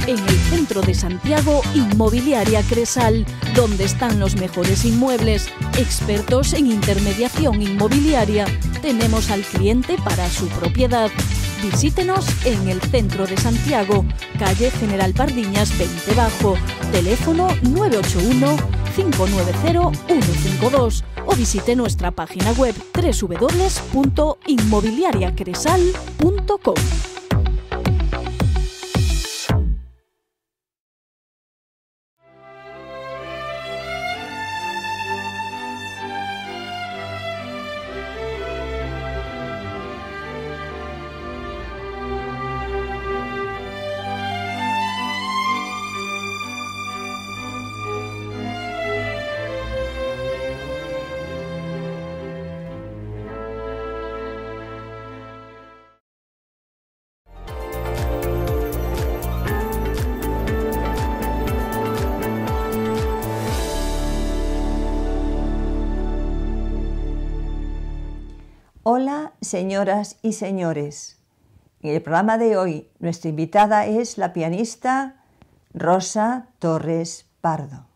En el centro de Santiago, Inmobiliaria Cresal, donde están los mejores inmuebles, expertos en intermediación inmobiliaria. Tenemos al cliente para su propiedad. Visítenos en el centro de Santiago, calle General Pardiñas 20 Bajo, teléfono 981 590 152 o visite nuestra página web www.inmobiliariacresal.com. Hola, señoras y señores. En el programa de hoy, nuestra invitada es la pianista Rosa Torres Pardo.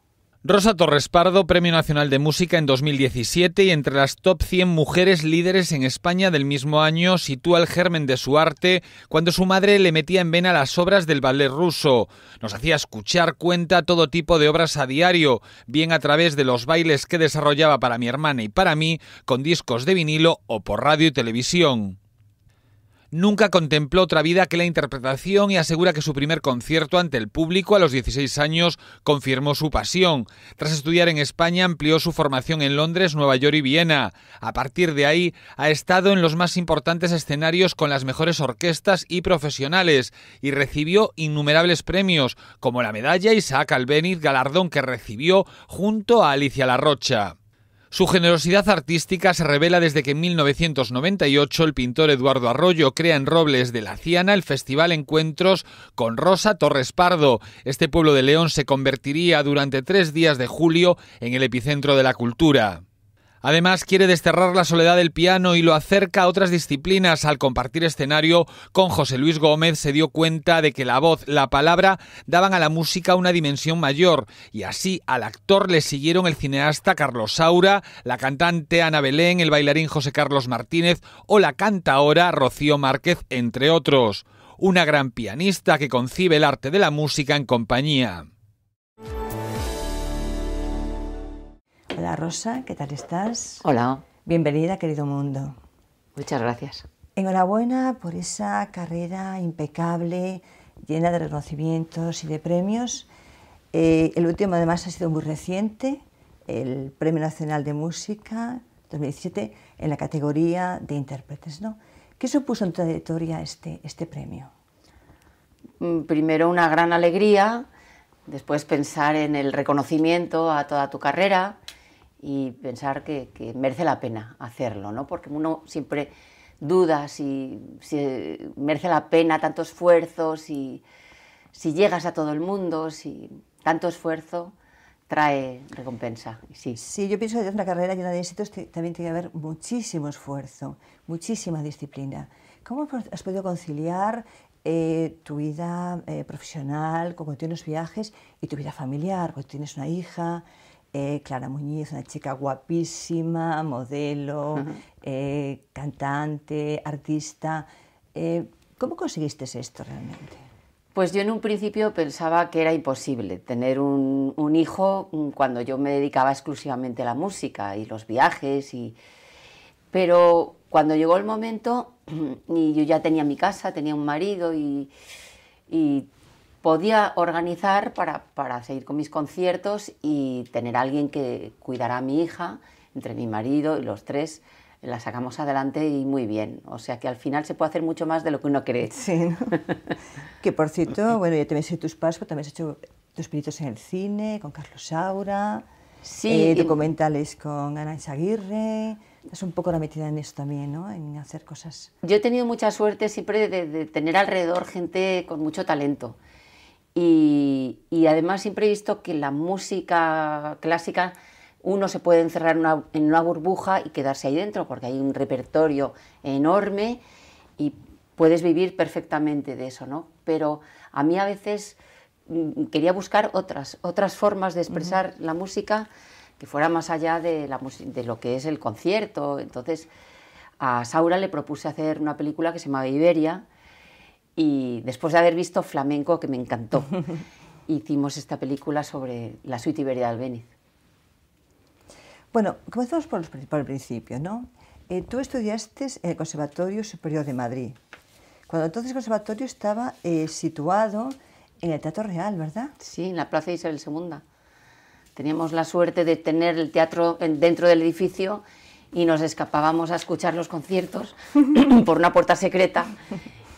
Rosa Torres Pardo, Premio Nacional de Música en 2017 y entre las top 100 mujeres líderes en España del mismo año, sitúa el germen de su arte cuando su madre le metía en vena las obras del ballet ruso. Nos hacía escuchar cuenta todo tipo de obras a diario, bien a través de los bailes que desarrollaba para mi hermana y para mí, con discos de vinilo o por radio y televisión. Nunca contempló otra vida que la interpretación y asegura que su primer concierto ante el público a los 16 años confirmó su pasión. Tras estudiar en España amplió su formación en Londres, Nueva York y Viena. A partir de ahí ha estado en los más importantes escenarios con las mejores orquestas y profesionales y recibió innumerables premios como la medalla Isaac Albéniz, galardón que recibió junto a Alicia La Rocha. Su generosidad artística se revela desde que en 1998 el pintor Eduardo Arroyo crea en Robles de la Ciana el Festival Encuentros con Rosa Torres Pardo. Este pueblo de León se convertiría durante 3 días de julio en el epicentro de la cultura. Además, quiere desterrar la soledad del piano y lo acerca a otras disciplinas. Al compartir escenario con José Luis Gómez se dio cuenta de que la voz, la palabra, daban a la música una dimensión mayor. Y así al actor le siguieron el cineasta Carlos Saura, la cantante Ana Belén, el bailarín José Carlos Martínez o la cantaora Rocío Márquez, entre otros. Una gran pianista que concibe el arte de la música en compañía. Hola Rosa, ¿qué tal estás? Hola. Bienvenida, querido mundo. Muchas gracias. Enhorabuena por esa carrera impecable, llena de reconocimientos y de premios. El último además ha sido muy reciente, el Premio Nacional de Música 2017 en la categoría de intérpretes, ¿no? ¿Qué supuso en tu trayectoria este premio? Primero una gran alegría, después pensar en el reconocimiento a toda tu carrera y pensar que merece la pena hacerlo, ¿no? Porque uno siempre duda si merece la pena tanto esfuerzo, si llegas a todo el mundo, si tanto esfuerzo trae recompensa. Sí, yo pienso que es una carrera llena de éxitos, también tiene que haber muchísimo esfuerzo, muchísima disciplina. ¿Cómo has podido conciliar tu vida profesional con continuos viajes y tu vida familiar? Porque tienes una hija, Clara Muñiz, una chica guapísima, modelo, cantante, artista. ¿Cómo conseguiste esto realmente? Pues yo en un principio pensaba que era imposible tener un hijo cuando yo me dedicaba exclusivamente a la música y los viajes, pero cuando llegó el momento y yo ya tenía mi casa, tenía un marido y podía organizar para seguir con mis conciertos y tener a alguien que cuidara a mi hija, entre mi marido y los tres, la sacamos adelante y muy bien. O sea que al final se puede hacer mucho más de lo que uno cree. Sí, ¿no? Que por cierto, bueno, yo también sé tus pasos, pero también has hecho tus pinitos en el cine, con Carlos Saura, sí, documentales con Ana Izaguirre. Estás un poco metida en esto también, ¿no? En hacer cosas. Yo he tenido mucha suerte siempre de tener alrededor gente con mucho talento. Y además siempre he visto que la música clásica uno se puede encerrar en una burbuja y quedarse ahí dentro porque hay un repertorio enorme y puedes vivir perfectamente de eso, ¿no? Pero a mí a veces quería buscar otras formas de expresar la música que fuera más allá de lo que es el concierto. Entonces a Saura le propuse hacer una película que se llamaba Iberia, y después de haber visto Flamenco, que me encantó, hicimos esta película sobre la suite Iberia de Albéniz. Bueno, comenzamos por el principio, ¿no? Tú estudiaste en el Conservatorio Superior de Madrid, cuando entonces el conservatorio estaba situado en el Teatro Real, ¿verdad? Sí, en la Plaza Isabel II. Teníamos la suerte de tener el teatro dentro del edificio y nos escapábamos a escuchar los conciertos por una puerta secreta,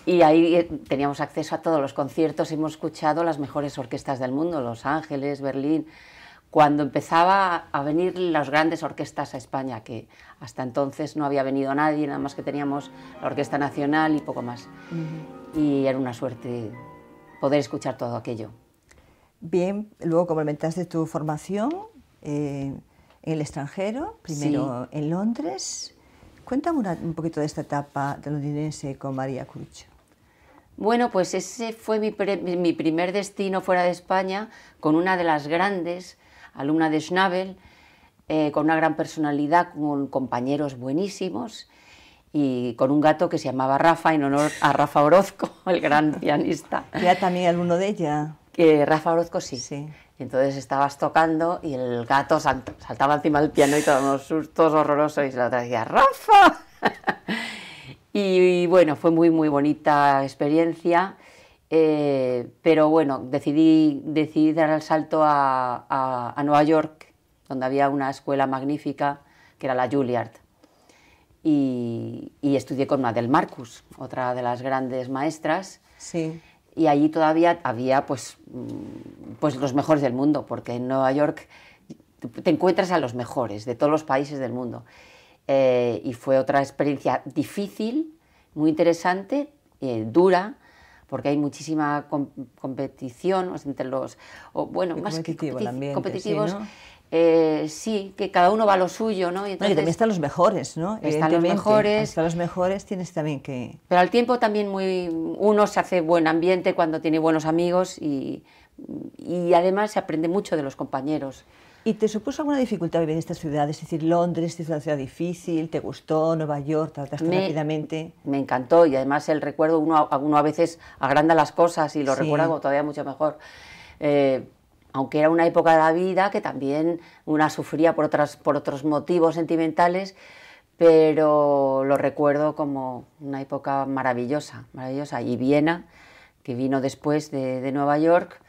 y ahí teníamos acceso a todos los conciertos. Hemos escuchado las mejores orquestas del mundo, Los Ángeles, Berlín, cuando empezaba a venir las grandes orquestas a España, que hasta entonces no había venido nadie, nada más que teníamos la Orquesta Nacional y poco más. Y era una suerte poder escuchar todo aquello. Bien, luego complementaste tu formación en el extranjero, primero en Londres. Cuéntame un poquito de esta etapa de londinense con María Curcio. Bueno, pues ese fue mi primer destino fuera de España, con una de las grandes, alumna de Schnabel, con una gran personalidad, con compañeros buenísimos y con un gato que se llamaba Rafa, en honor a Rafa Orozco, el gran pianista. ¿Era también alumno de ella? Rafa Orozco sí. Entonces estabas tocando y el gato saltaba encima del piano y todos unos sustos horrorosos, y la otra decía ¡Rafa! Y bueno, fue muy bonita experiencia, pero bueno, decidí dar el salto a Nueva York, donde había una escuela magnífica que era la Juilliard, y estudié con Adele Marcus, otra de las grandes maestras. Sí. Y allí todavía había pues los mejores del mundo, porque en Nueva York te encuentras a los mejores de todos los países del mundo. Y fue otra experiencia difícil, muy interesante, dura, porque hay muchísima competición entre los... más que competitivos, sí, ¿no? Sí, que cada uno va a lo suyo, ¿no? Y también están los mejores, ¿no? Están los mejores. Están los mejores, tienes también que... Pero al tiempo también uno se hace buen ambiente cuando tiene buenos amigos, y además se aprende mucho de los compañeros. ¿Y te supuso alguna dificultad vivir en estas ciudades? Es decir, Londres es una ciudad difícil, ¿te gustó? ¿Nueva York? ¿Te adaptaste rápidamente? Me encantó, y además el recuerdo, uno a veces agranda las cosas y lo recuerda todavía mucho mejor. Aunque era una época de la vida que también una sufría por otros motivos sentimentales, pero lo recuerdo como una época maravillosa. Y Viena, que vino después de Nueva York,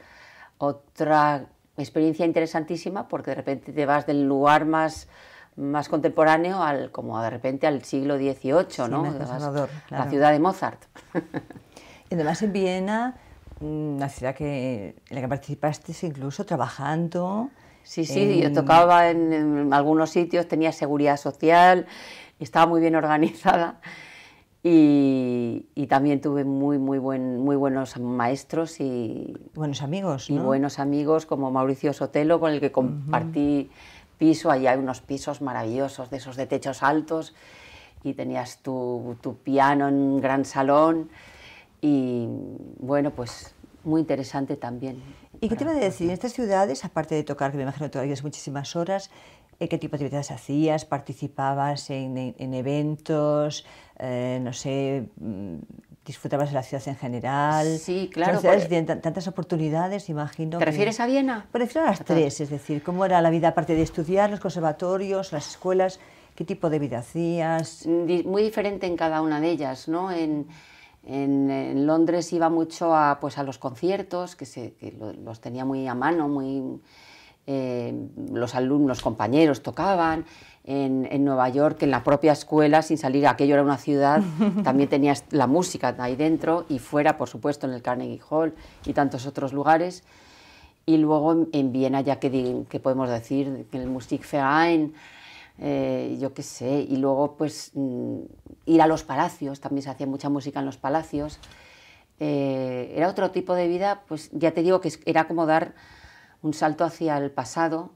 otra experiencia interesantísima, porque de repente te vas del lugar más contemporáneo como de repente al siglo XVIII, ¿no? La ciudad de Mozart. Y además en Viena, una ciudad en la que participaste incluso trabajando. Sí, yo tocaba en algunos sitios, tenía seguridad social, estaba muy bien organizada, y también tuve muy buenos maestros y buenos amigos, ¿no? Y buenos amigos como Mauricio Sotelo, con el que compartí piso. Allí hay unos pisos maravillosos, de esos de techos altos, y tenías tu piano en un gran salón. Y bueno, pues muy interesante también. ¿Y qué te iba a decir? En estas ciudades, aparte de tocar, que me imagino que tocarías muchísimas horas, ¿qué tipo de actividades hacías? ¿Participabas en eventos? No sé, ¿disfrutabas de la ciudad en general? Sí, claro. Las ciudades tienen tantas oportunidades, imagino. ¿Te refieres a Viena? Prefiero a las tres, es decir, ¿cómo era la vida aparte de estudiar, los conservatorios, las escuelas? ¿Qué tipo de vida hacías? Muy diferente en cada una de ellas, ¿no? En Londres iba mucho a los conciertos, que los tenía muy a mano, los alumnos, compañeros tocaban. En Nueva York, en la propia escuela, sin salir, aquello era una ciudad, también tenías la música ahí dentro, y fuera, por supuesto, en el Carnegie Hall y tantos otros lugares. Y luego en Viena, ya que podemos decir, en el Musikverein, yo qué sé, y luego pues ir a los palacios, también se hacía mucha música en los palacios. Era otro tipo de vida, pues ya te digo que era como dar un salto hacia el pasado,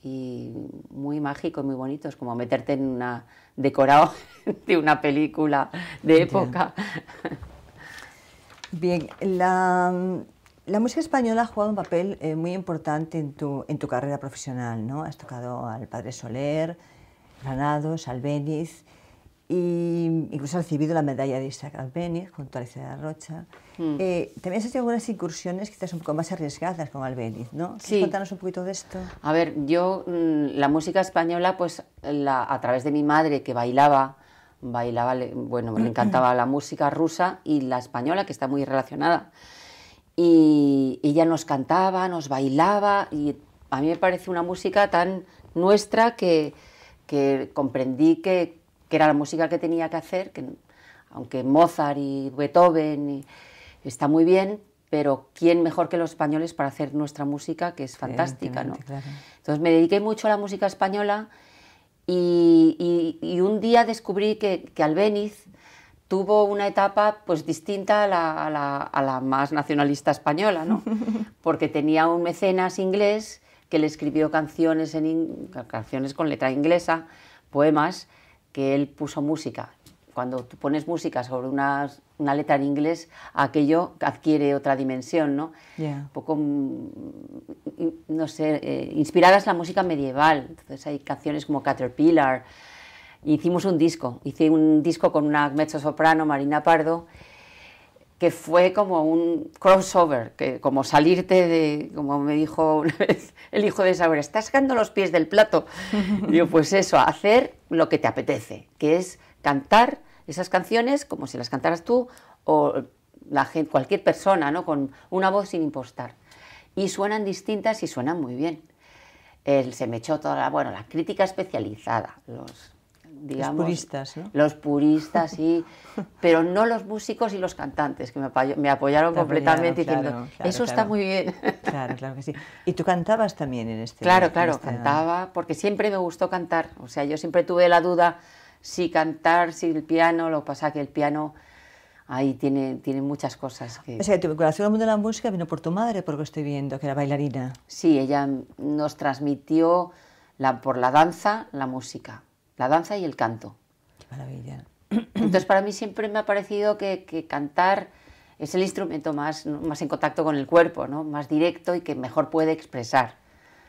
y muy mágico y muy bonito, es como meterte en decorado de una película de época. Bien, La música española ha jugado un papel muy importante en tu carrera profesional, ¿no? Has tocado al Padre Soler, Granados, Albéniz, e incluso has recibido la medalla de Isaac Albéniz junto a Alicia de la Rocha. También has hecho algunas incursiones quizás un poco más arriesgadas con Albéniz, ¿no? Sí. Contanos un poquito de esto. A ver, yo la música española, pues a través de mi madre que bailaba, bueno, le encantaba la música rusa y la española, que está muy relacionada. Y ella nos cantaba, nos bailaba, y a mí me parece una música tan nuestra que comprendí que era la música que tenía que hacer, que aunque Mozart y Beethoven está muy bien, pero ¿quién mejor que los españoles para hacer nuestra música, que es fantástica, ¿no? Claro. Entonces me dediqué mucho a la música española y un día descubrí que Albéniz tuvo una etapa pues distinta a la más nacionalista española, ¿no? Porque tenía un mecenas inglés que le escribió canciones con letra inglesa, poemas, que él puso música. Cuando tú pones música sobre una letra en inglés, aquello adquiere otra dimensión, ¿no? Yeah. Un poco, no sé, inspiradas en la música medieval. Entonces hay canciones como Caterpillar. Hice un disco con una mezzosoprano, Marina Pardo, que fue como un crossover, que como salirte de, como me dijo una vez el hijo de Saber, estás sacando los pies del plato. Y yo, pues eso, hacer lo que te apetece, que es cantar esas canciones como si las cantaras tú o la gente, cualquier persona, ¿no? Con una voz sin impostar. Y suenan distintas y suenan muy bien. Se me echó toda la crítica especializada, digamos, los puristas, ¿no? Los puristas, sí, pero no los músicos y los cantantes, que me apoyaron completamente diciendo, eso está muy bien. Claro, claro que sí. ¿Y tú cantabas también en este? Claro, cantaba, porque siempre me gustó cantar. O sea, yo siempre tuve la duda si cantar, si el piano, lo que pasa que el piano ahí tiene muchas cosas. O sea, tu vinculación al mundo de la música vino por tu madre, porque estoy viendo que era bailarina. Sí, ella nos transmitió por la danza, la música. La danza y el canto. Qué maravilla. Entonces, para mí siempre me ha parecido que cantar es el instrumento más en contacto con el cuerpo, ¿no? Más directo y que mejor puede expresar,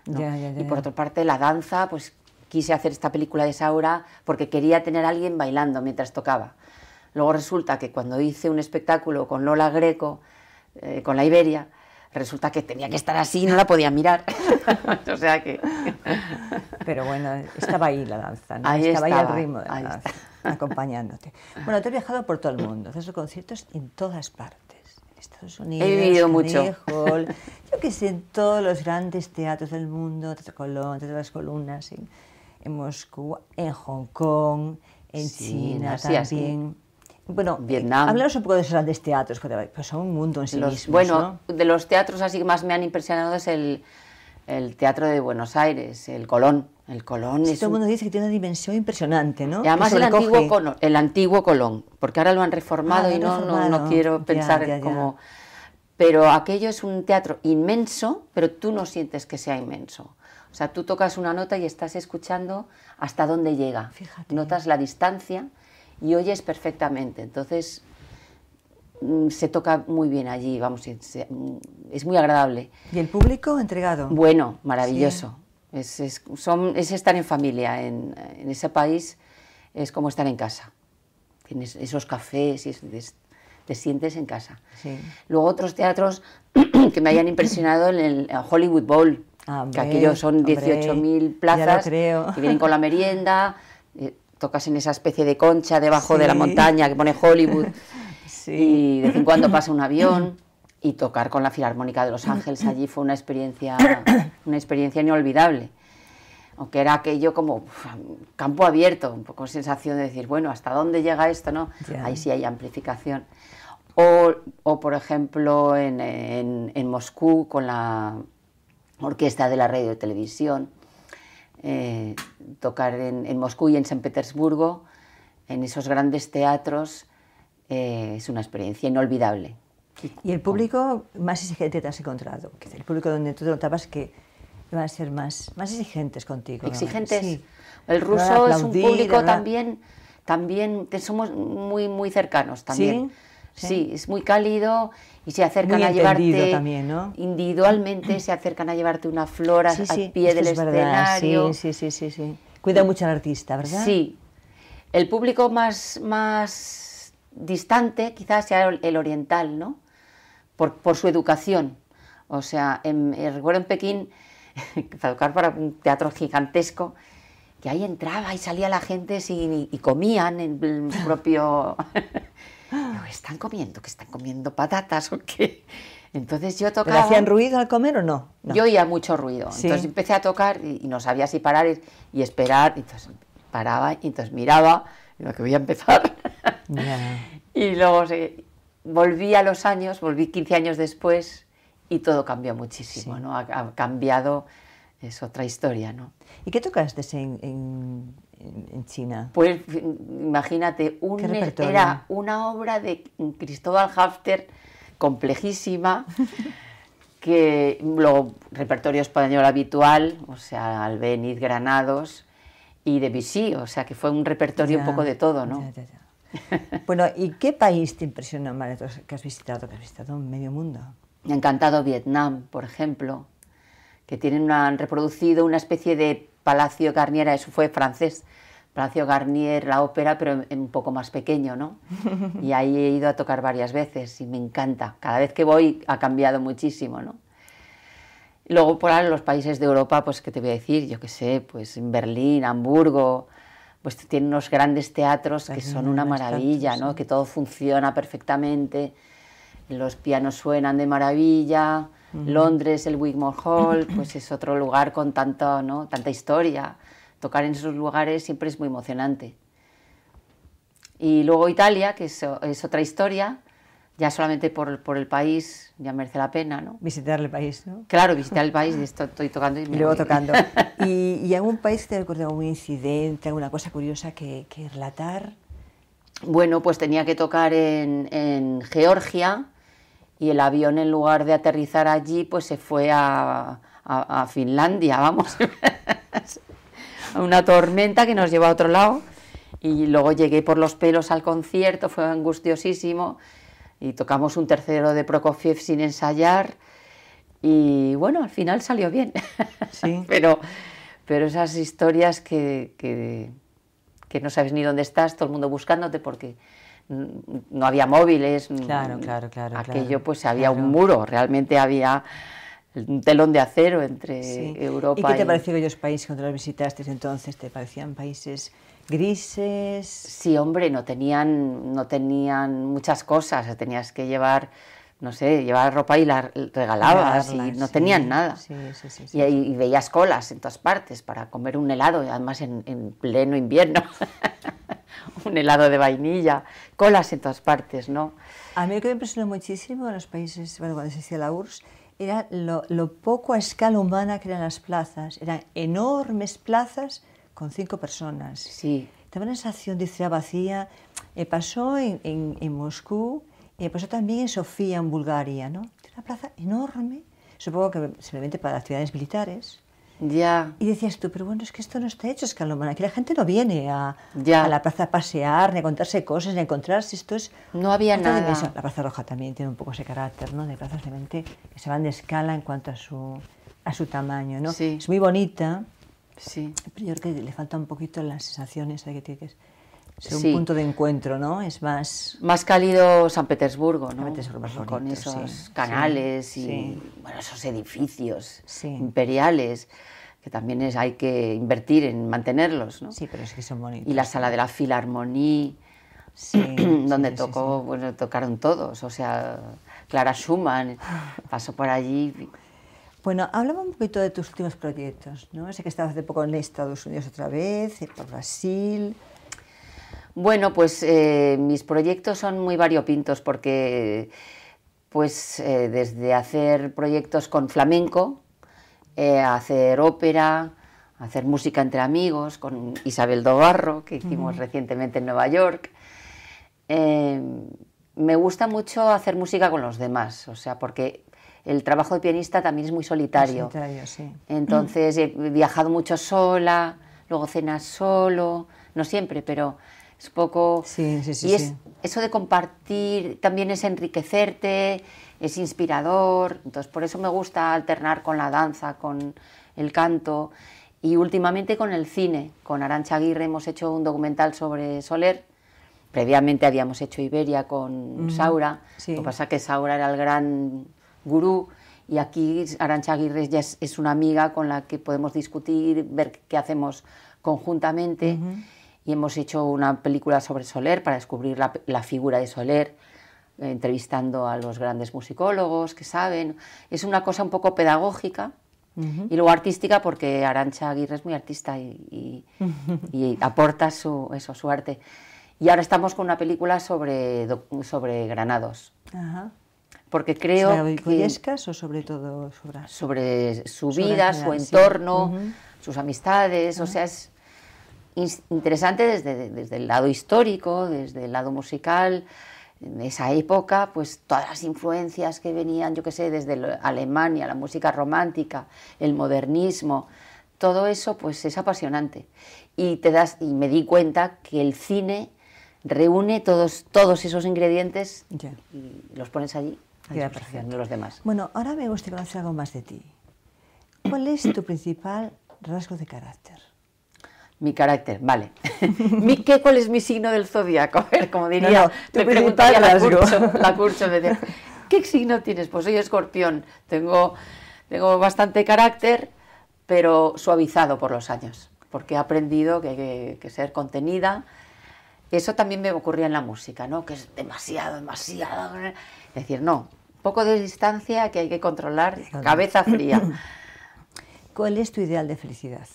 ¿no? Y por otra parte, la danza, pues quise hacer esta película de Saura porque quería tener a alguien bailando mientras tocaba. Luego resulta que cuando hice un espectáculo con Lola Greco, con la Iberia, resulta que tenía que estar así y no la podía mirar. O sea que... Pero bueno, estaba ahí la danza, ¿no? Estaba ahí el ritmo de la danza, acompañándote. Bueno, te has viajado por todo el mundo, haces conciertos en todas partes. En Estados Unidos, he vivido mucho. Hall, yo que sé, en todos los grandes teatros del mundo, Teatro Colón, Teatro de las Columnas, en Moscú, en Hong Kong, en China también. Bueno, Vietnam. Háblanos un poco de esos grandes teatros, que pues son un mundo en sí mismos, bueno, ¿no? de los teatros así que más me han impresionado es el Teatro de Buenos Aires, el Colón. El Colón todo el mundo dice que tiene una dimensión impresionante, ¿no? Y además el antiguo Colón, porque ahora lo han reformado y no quiero pensar como... Pero aquello es un teatro inmenso, pero tú no sientes que sea inmenso. O sea, tú tocas una nota y estás escuchando hasta dónde llega. Fíjate. Notas la distancia y oyes perfectamente. Entonces, se toca muy bien allí, vamos, es muy agradable. ¿Y el público entregado? Bueno, maravilloso. Sí. Es estar en familia. En ese país es como estar en casa. Tienes esos cafés y te sientes en casa. Sí. Luego otros teatros que me hayan impresionado en el Hollywood Bowl, que aquellos son 18.000 plazas que vienen con la merienda, tocas en esa especie de concha debajo de la montaña que pone Hollywood, y de vez en cuando pasa un avión, y tocar con la Filarmónica de Los Ángeles allí fue una experiencia inolvidable. Aunque era aquello como campo abierto, un poco sensación de decir, bueno, ¿hasta dónde llega esto, no? Yeah. Ahí sí hay amplificación. O por ejemplo, en Moscú, con la Orquesta de la Radio y Televisión, tocar en Moscú y en San Petersburgo, en esos grandes teatros, es una experiencia inolvidable. ¿Y el público más exigente te has encontrado? El público donde tú notabas que van a ser más exigentes contigo. ¿Exigentes? Sí. El ruso es un público también somos muy cercanos también. Sí, es muy cálido y se acercan muy a llevarte también, ¿no? Individualmente, se acercan a llevarte una flor al pie del escenario. Sí. Cuida mucho al artista, ¿verdad? Sí. El público más distante quizás sea el oriental, ¿no? Por su educación. O sea, recuerdo en Pekín, para tocar para un teatro gigantesco, que ahí entraba y salía la gente y comían en el propio... Digo, ¿están comiendo patatas o qué? Entonces yo tocaba... ¿Pero hacían ruido al comer o no? Yo oía mucho ruido. Sí. Entonces empecé a tocar y no sabía si parar y esperar. Entonces paraba y entonces miraba, digo, que voy a empezar. Yeah. Y luego volví a los años, volví 15 años después y todo cambió muchísimo, ¿no? Ha cambiado, es otra historia, ¿no? ¿Y qué tocaste en China? Pues imagínate, era una obra de Cristóbal Hafter complejísima, que luego repertorio español habitual, o sea, Albéniz, Granados y Debussy, o sea, que fue un repertorio un poco de todo, ¿no? Ya. Bueno, ¿y qué país te impresionó más que has visitado? Que has visitado medio mundo. Me ha encantado Vietnam, por ejemplo, que han reproducido una especie de Palacio Garnier, eso fue francés, Palacio Garnier, la ópera, pero un poco más pequeño, ¿no? Y ahí he ido a tocar varias veces y me encanta. Cada vez que voy ha cambiado muchísimo, ¿no? Luego, por ahí, los países de Europa, pues, ¿qué te voy a decir? Yo qué sé, pues en Berlín, Hamburgo, pues tienen unos grandes teatros que son una maravilla, ¿no? Que todo funciona perfectamente, los pianos suenan de maravilla, Londres, el Wigmore Hall, pues es otro lugar con tanta historia. Tocar en esos lugares siempre es muy emocionante. Y luego Italia, que es otra historia, ya solamente por el país ya merece la pena, ¿no? Visitar el país, ¿no? Claro, visitar el país, estoy tocando y luego tocando. ¿Y algún país te recuerda algún incidente, alguna cosa curiosa que relatar? Bueno, pues tenía que tocar en Georgia y el avión, en lugar de aterrizar allí, pues se fue a Finlandia, vamos. Una tormenta que nos llevó a otro lado y luego llegué por los pelos al concierto, fue angustiosísimo y tocamos un tercero de Prokofiev sin ensayar y bueno, al final salió bien. Sí. pero esas historias que no sabes ni dónde estás, todo el mundo buscándote porque no había móviles, claro. Aquello pues había un muro, realmente había un telón de acero entre Europa y... ¿Y qué te pareció aquellos países cuando los visitaste entonces? ¿Te parecían países grises? Sí, hombre, no tenían muchas cosas, tenías que llevar, no sé, llevar ropa y la regalabas y no tenían nada. Sí. Y veías colas en todas partes para comer un helado, además en pleno invierno, un helado de vainilla, colas en todas partes, ¿no? A mí lo que me impresionó muchísimo en los países, bueno, cuando se hacía la URSS, era lo poco a escala humana que eran las plazas. Eran enormes plazas con 5 personas. Sí. Estaba una sensación de ciudad vacía. Pasó en Moscú y pasó también en Sofía, en Bulgaria, ¿no? Una plaza enorme, supongo que simplemente para actividades militares. Ya. Y decías tú, pero bueno, es que esto no está hecho a escala humana. Aquí la gente no viene a la plaza a pasear, ni a contarse cosas, ni a encontrarse. Esto es... No había nada. Dimensión. La Plaza Roja también tiene un poco ese carácter, ¿no? De plazas realmente que se van de escala en cuanto a su tamaño, ¿no? Sí. Es muy bonita, sí. Pero yo creo que le falta un poquito la sensación esa de que tiene que ser un punto de encuentro, ¿no? Es más... Más cálido San Petersburgo, ¿no? San Petersburgo más bonito, con esos canales y bueno, esos edificios Sí. imperiales, que también hay que invertir en mantenerlos, ¿no? Sí, pero es que son bonitos. Y la sala de la Philharmonie, donde bueno, tocaron todos, o sea, Clara Schumann pasó por allí. Bueno, háblame un poquito de tus últimos proyectos, ¿no? Sé que estabas hace poco en Estados Unidos otra vez, por Brasil... Bueno, pues mis proyectos son muy variopintos porque pues desde hacer proyectos con flamenco, hacer ópera, hacer música entre amigos con Isabel Dobarro, que hicimos recientemente en Nueva York. Me gusta mucho hacer música con los demás, o sea, porque el trabajo de pianista también es muy solitario. Sí. Entonces he viajado mucho sola, luego cenas solo, no siempre, pero Es poco... Sí, sí, sí. Y es, eso de compartir también es enriquecerte, es inspirador. Entonces, por eso me gusta alternar con la danza, con el canto y últimamente con el cine. Con Arantxa Aguirre hemos hecho un documental sobre Soler. Previamente habíamos hecho Iberia con Saura. Sí. Lo que pasa es que Saura era el gran gurú y aquí Arantxa Aguirre ya es una amiga con la que podemos discutir, ver qué hacemos conjuntamente. Y hemos hecho una película sobre Soler para descubrir la figura de Soler, entrevistando a los grandes musicólogos que saben. Es una cosa un poco pedagógica y luego artística, porque Arantxa Aguirre es muy artista y aporta su arte. Y ahora estamos con una película sobre Granados. Ajá. Porque creo ¿Sobre que... Illescas o sobre todo sobre su vida, su entorno, sus amistades, o sea, es interesante desde el lado histórico, desde el lado musical, en esa época, pues todas las influencias que venían, yo qué sé, desde Alemania, la música romántica, el modernismo, todo eso pues es apasionante. Y me di cuenta que el cine reúne todos esos ingredientes y los pones allí a disposición de los demás. Bueno, ahora me gustaría conocer algo más de ti. ¿Cuál es tu principal rasgo de carácter? Mi carácter, vale. ¿Cuál es mi signo del zodiaco? A ver, como diría, tu preguntaría principal la Curcho, me decía, ¿qué signo tienes? Pues soy Escorpión, tengo bastante carácter, pero suavizado por los años, porque he aprendido que hay que ser contenida. Eso también me ocurría en la música, ¿no? Que es demasiado. Es decir, no, un poco de distancia que hay que controlar, cabeza fría. ¿Cuál es tu ideal de felicidad?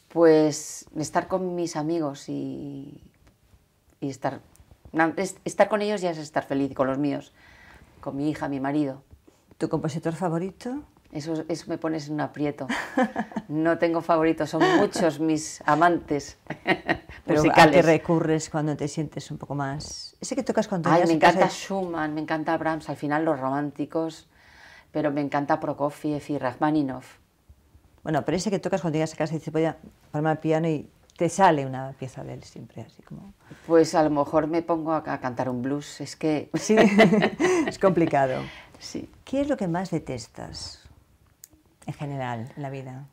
Pues estar con mis amigos y estar con ellos ya es estar feliz, con los míos, con mi hija, mi marido. ¿Tu compositor favorito? Eso me pones en un aprieto. No tengo favoritos, son muchos mis amantes musicales. ¿A qué recurres cuando te sientes un poco más...? Ese que tocas cuando me encanta Schumann, me encanta Brahms, al final los románticos, pero me encanta Prokofiev y Rachmaninoff. Bueno, pero ese que tocas cuando llegas a casa y dices, voy a palmar el piano y te sale una pieza de él siempre, así como... Pues a lo mejor me pongo a cantar un blues, es que... Sí, es complicado. Sí. ¿Qué es lo que más detestas en general en la vida?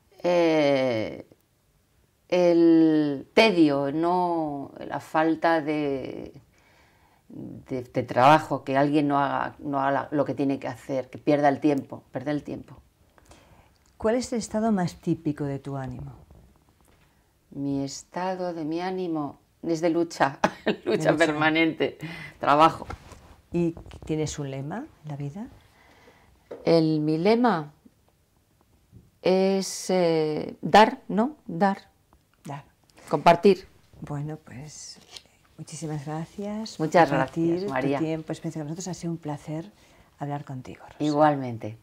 El tedio, la falta de trabajo, que alguien no haga lo que tiene que hacer, que pierda el tiempo, perder el tiempo. ¿Cuál es el estado más típico de tu ánimo? Mi estado de mi ánimo es de lucha, lucha permanente, trabajo. ¿Y tienes un lema en la vida? Mi lema es dar, ¿no? Dar. Compartir. Bueno, pues muchísimas gracias. Muchas gracias, María. Tu tiempo, experiencia con nosotros. Ha sido un placer hablar contigo, Rosa. Igualmente.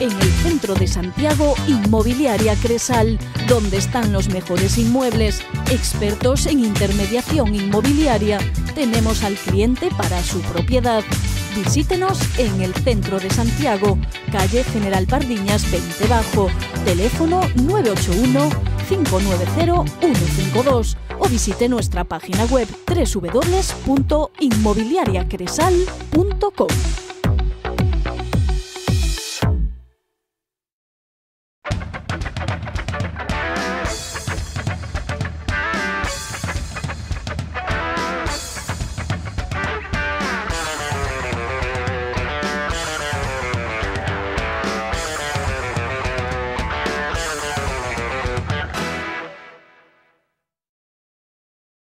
En el centro de Santiago, Inmobiliaria Cresal, donde están los mejores inmuebles, expertos en intermediación inmobiliaria, tenemos al cliente para su propiedad. Visítenos en el centro de Santiago, calle General Pardiñas 20 Bajo, teléfono 981-590-152 o visite nuestra página web www.inmobiliariacresal.com.